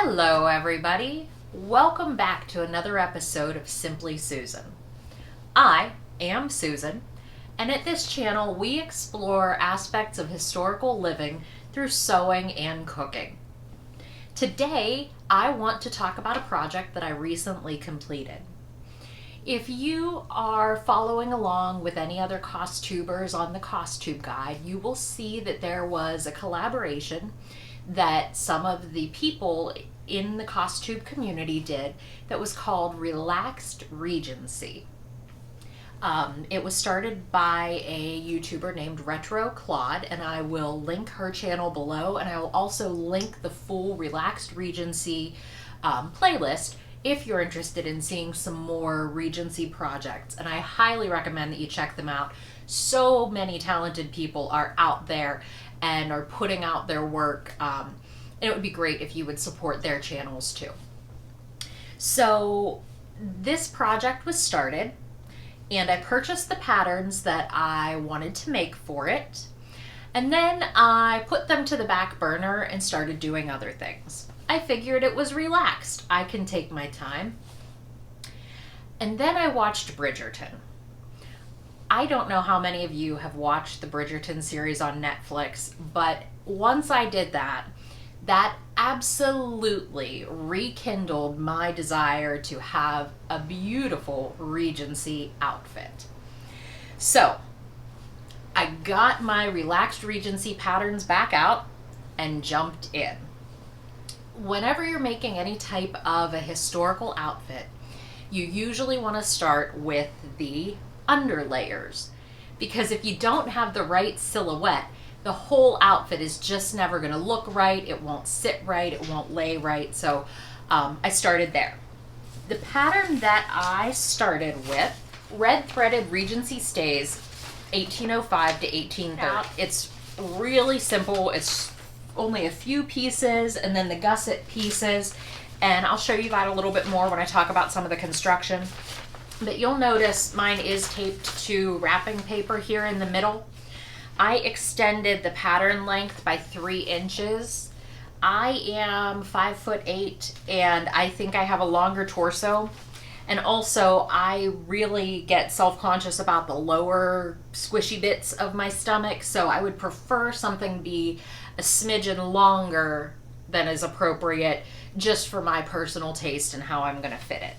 Hello everybody! Welcome back to another episode of Simply Susan. I am Susan, and at this channel we explore aspects of historical living through sewing and cooking. Today I want to talk about a project that I recently completed. If you are following along with any other costumers on the costume guide, you will see that there was a collaboration that some of the people in the costume community did that was called Relaxed Regency. It was started by a YouTuber named Redthreaded, and I will link her channel below, and I will also link the full Relaxed Regency playlist if you're interested in seeing some more Regency projects, and I highly recommend that you check them out. So many talented people are out there and are putting out their work, and it would be great if you would support their channels too. So this project was started, and I purchased the patterns that I wanted to make for it, and then I put them to the back burner and started doing other things. I figured it was relaxed. I can take my time. And then I watched Bridgerton. I don't know how many of you have watched the Bridgerton series on Netflix, but once I did that, that absolutely rekindled my desire to have a beautiful Regency outfit. So I got my Relaxed Regency patterns back out and jumped in. Whenever you're making any type of a historical outfit, you usually want to start with the underlayers, because if you don't have the right silhouette, the whole outfit is just never going to look right. It won't sit right. It won't lay right. So I started there. The pattern that I started with, Redthreaded Regency Stays, 1805 to 1830. It's really simple. It's only a few pieces and then the gusset pieces, and I'll show you that a little bit more when I talk about some of the construction. But you'll notice mine is taped to wrapping paper here in the middle. I extended the pattern length by 3 inches. I am 5'8", and I think I have a longer torso. And also, I really get self-conscious about the lower squishy bits of my stomach, so I would prefer something be a smidgen longer than is appropriate, just for my personal taste and how I'm going to fit it.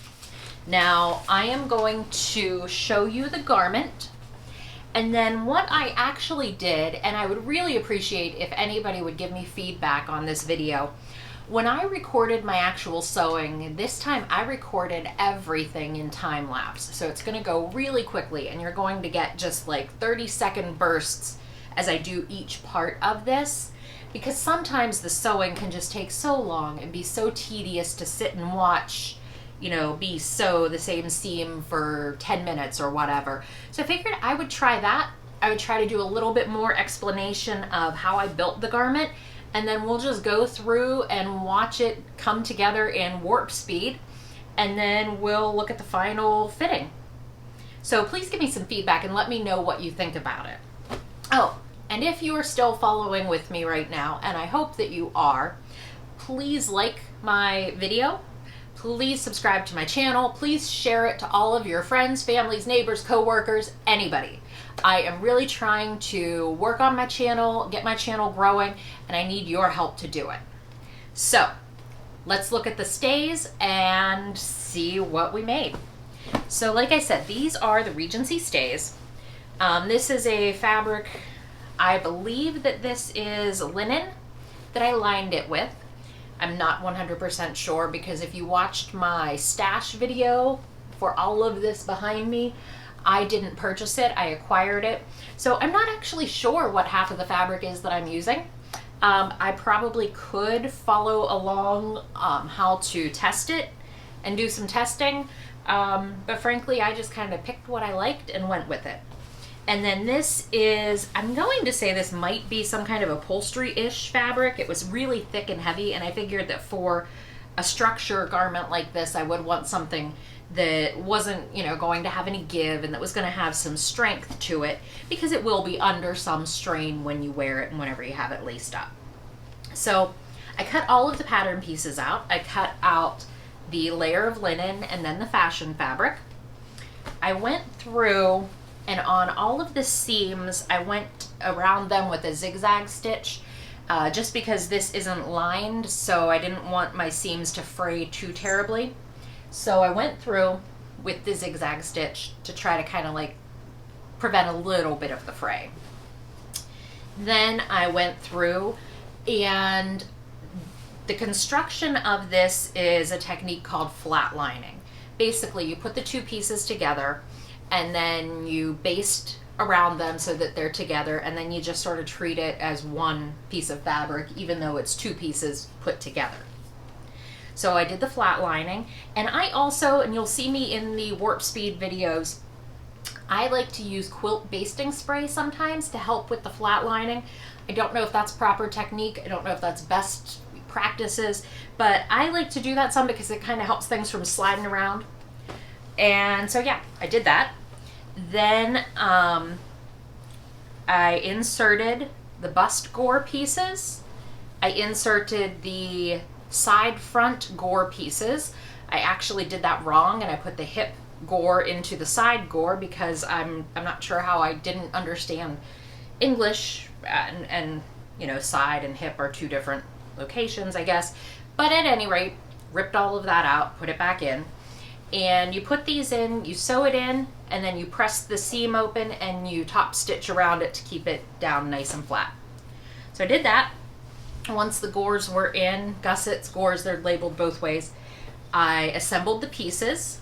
Now, I am going to show you the garment, and then what I actually did, and I would really appreciate if anybody would give me feedback on this video. When I recorded my actual sewing, this time I recorded everything in time lapse. So it's going to go really quickly, and you're going to get just like 30-second bursts as I do each part of this, because sometimes the sewing can just take so long and be so tedious to sit and watch, you know, me sew the same seam for 10 minutes or whatever. So I figured I would try that. I would try to do a little bit more explanation of how I built the garment, and then we'll just go through and watch it come together in warp speed, and then we'll look at the final fitting. So please give me some feedback and let me know what you think about it. Oh, and if you are still following with me right now, and I hope that you are, please like my video. Please subscribe to my channel. Please share it to all of your friends, families, neighbors, co-workers, anybody. I am really trying to work on my channel, get my channel growing, and I need your help to do it. So let's look at the stays and see what we made. So like I said, these are the Regency stays. This is a fabric, I believe that this is linen that I lined it with. I'm not 100% sure, because if you watched my stash video for all of this behind me, I didn't purchase it, I acquired it. So I'm not actually sure what half of the fabric is that I'm using. I probably could follow along how to test it and do some testing, but frankly I just kind of picked what I liked and went with it. And then this is, I'm going to say this might be some kind of upholstery-ish fabric. It was really thick and heavy, and I figured that for a structure garment like this, I would want something that wasn't, you know, going to have any give, and that was going to have some strength to it, because it will be under some strain when you wear it and whenever you have it laced up. So I cut all of the pattern pieces out. I cut out the layer of linen and then the fashion fabric. I went through and on all of the seams, I went around them with a zigzag stitch just because this isn't lined, so I didn't want my seams to fray too terribly. So I went through with the zigzag stitch to try to kind of like prevent a little bit of the fray. Then I went through, and the construction of this is a technique called flat lining. Basically, you put the two pieces together and then you baste around them so that they're together, and then you just sort of treat it as one piece of fabric even though it's two pieces put together. So I did the flat lining, and I also, and you'll see me in the warp speed videos, I like to use quilt basting spray sometimes to help with the flat lining. I don't know if that's proper technique. I don't know if that's best practices, but I like to do that some because it kind of helps things from sliding around. And so yeah, I did that. Then I inserted the bust gore pieces. I inserted the side front gore pieces. I actually did that wrong, and I put the hip gore into the side gore because I'm not sure how I didn't understand English, and you know, side and hip are two different locations, I guess. But at any rate, ripped all of that out, put it back in, and you put these in, you sew it in, and then you press the seam open and you top stitch around it to keep it down nice and flat. So I did that. Once the gores were in, gussets, gores, they're labeled both ways, I assembled the pieces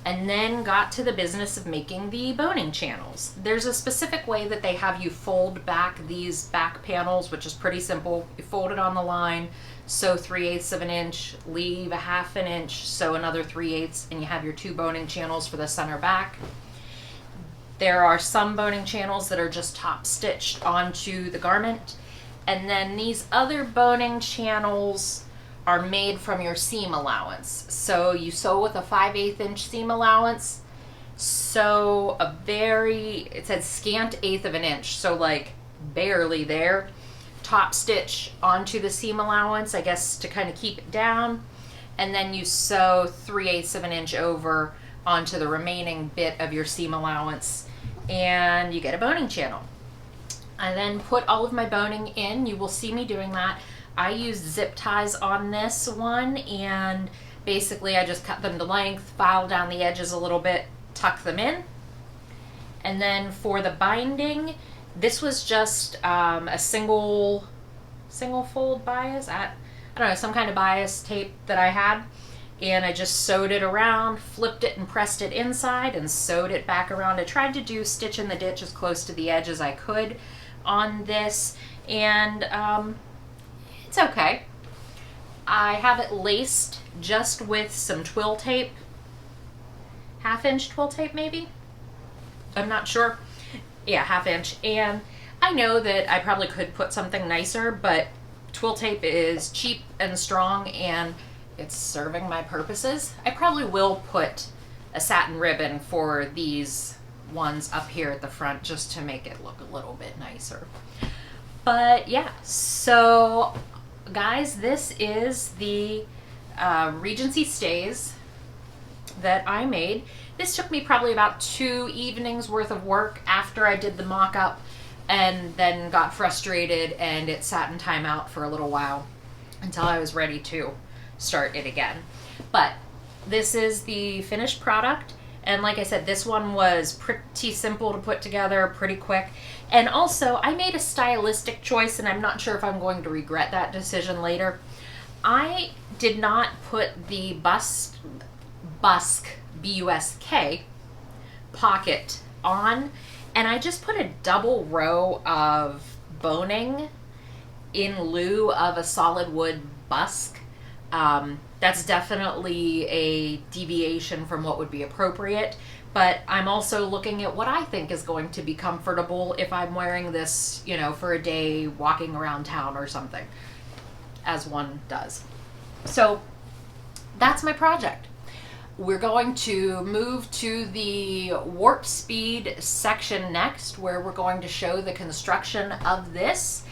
and then got to the business of making the boning channels. There's a specific way that they have you fold back these back panels, which is pretty simple. You fold it on the line, sew 3/8 of an inch, leave a 1/2 inch, sew another 3/8, and you have your two boning channels for the center back. There are some boning channels that are just top stitched onto the garment, and then these other boning channels are made from your seam allowance. So you sew with a 5/8 inch seam allowance, sew a it said scant 1/8 of an inch, so like barely there, top stitch onto the seam allowance, I guess to kind of keep it down, and then you sew 3/8 of an inch over onto the remaining bit of your seam allowance, and you get a boning channel. I then put all of my boning in. You will see me doing that. I used zip ties on this one, and basically I just cut them to length, file down the edges a little bit, tuck them in. And then for the binding, this was just a single fold bias, I don't know, some kind of bias tape that I had, and I just sewed it around, flipped it and pressed it inside and sewed it back around. I tried to do stitch in the ditch as close to the edge as I could on this, and it's okay. I have it laced just with some twill tape, 1/2 inch twill tape maybe? I'm not sure. Yeah, 1/2 inch. And I know that I probably could put something nicer, but twill tape is cheap and strong and it's serving my purposes. I probably will put a satin ribbon for these ones up here at the front just to make it look a little bit nicer. But yeah, so guys, this is the Regency stays that I made. This took me probably about 2 evenings worth of work after I did the mock-up, and then got frustrated and it sat in timeout for a little while until I was ready to start it again. But this is the finished product, and like I said, this one was pretty simple to put together, pretty quick. And also, I made a stylistic choice, and I'm not sure if I'm going to regret that decision later. I did not put the busk, B-U-S-K, pocket on, and I just put a double row of boning in lieu of a solid wood busk. That's definitely a deviation from what would be appropriate, but I'm also looking at what I think is going to be comfortable if I'm wearing this, you know, for a day walking around town or something, as one does. So that's my project. We're going to move to the warp speed section next, where we're going to show the construction of this.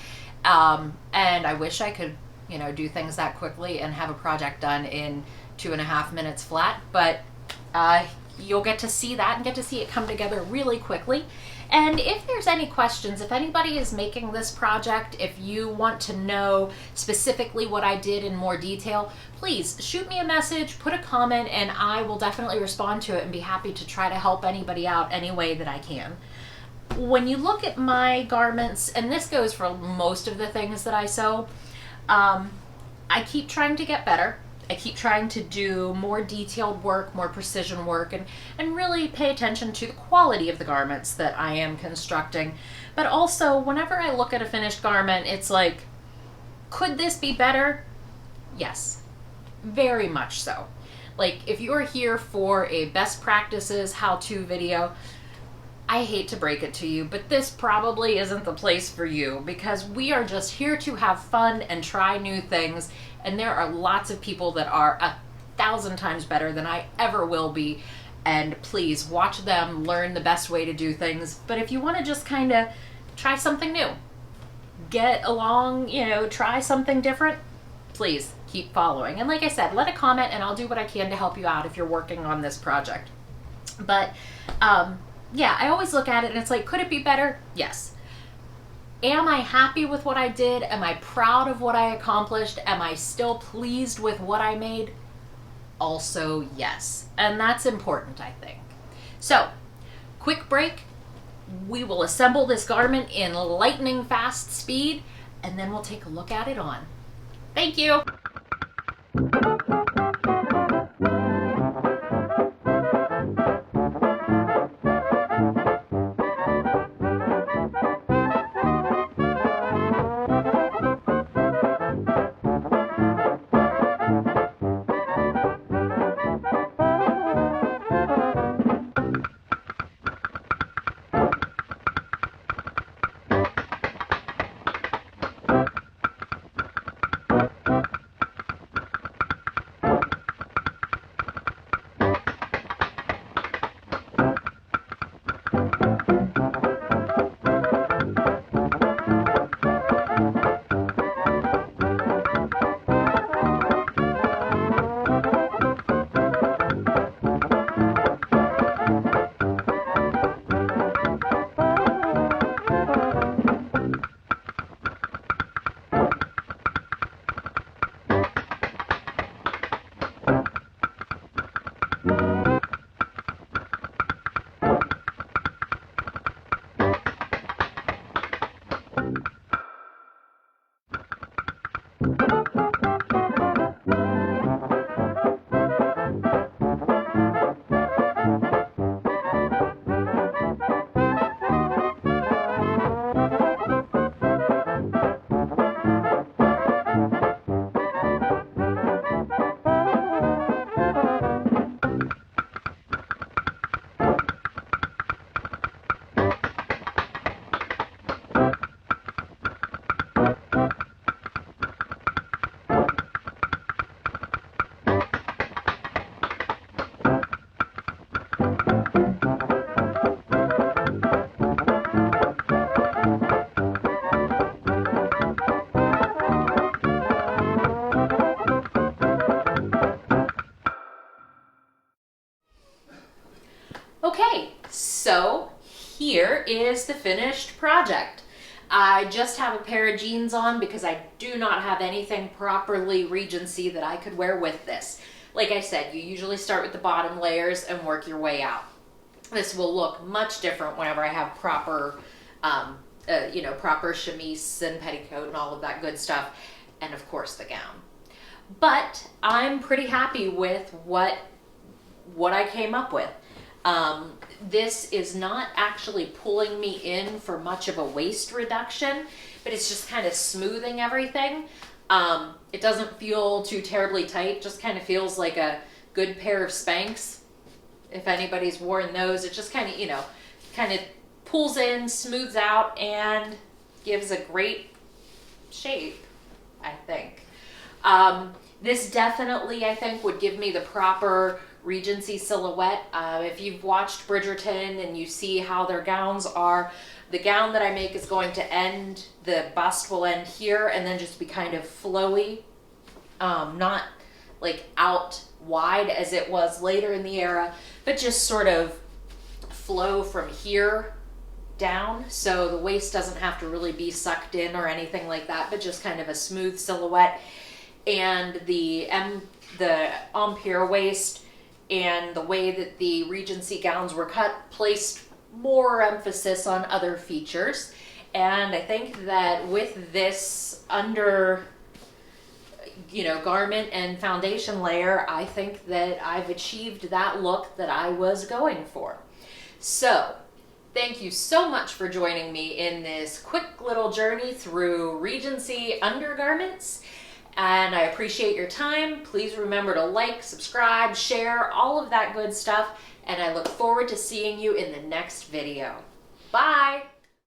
And I wish I could do things that quickly and have a project done in 2.5 minutes flat, but you'll get to see that and get to see it come together really quickly. And if there's any questions, if anybody is making this project, if you want to know specifically what I did in more detail, please shoot me a message, put a comment, and I will definitely respond to it and be happy to try to help anybody out any way that I can. When you look at my garments, and this goes for most of the things that I sew, I keep trying to get better. I keep trying to do more detailed work, more precision work, and really pay attention to the quality of the garments that I am constructing. But also, whenever I look at a finished garment, it's like, could this be better? Yes, very much so. Like, if you're here for a best practices how-to video, I hate to break it to you, but this probably isn't the place for you, because we are just here to have fun and try new things, and there are lots of people that are 1,000 times better than I ever will be, and please watch them learn the best way to do things. But if you want to just kind of try something new, get along, try something different, please keep following. And like I said, let a comment and I'll do what I can to help you out if you're working on this project. But yeah, I always look at it and it's like, could it be better? Yes. Am I happy with what I did? Am I proud of what I accomplished? Am I still pleased with what I made? Also, yes. And that's important, I think. So, quick break. We will assemble this garment in lightning fast speed, and then we'll take a look at it on. Thank you. Okay, so here is the finished project. I just have a pair of jeans on because I do not have anything properly Regency that I could wear with this. Like I said, you usually start with the bottom layers and work your way out. This will look much different whenever I have proper, proper chemise and petticoat and all of that good stuff, and of course the gown. But I'm pretty happy with what I came up with. This is not actually pulling me in for much of a waist reduction, but it's just kind of smoothing everything. It doesn't feel too terribly tight, just kind of feels like a good pair of Spanx. If anybody's worn those, it just kind of, kind of pulls in, smooths out, and gives a great shape, I think. This definitely, I think, would give me the proper Regency silhouette. If you've watched Bridgerton and you see how their gowns are, the gown that I make is going to end, the bust will end here and then just be kind of flowy, not like out wide as it was later in the era, but just sort of flow from here down, so the waist doesn't have to really be sucked in or anything like that, but just kind of a smooth silhouette. And the Empire waist and the way that the Regency gowns were cut placed more emphasis on other features. And I think that with this under garment and foundation layer, I think that I've achieved that look that I was going for. So thank you so much for joining me in this quick little journey through Regency undergarments, and I appreciate your time. Please remember to like, subscribe, share, all of that good stuff, and I look forward to seeing you in the next video. Bye!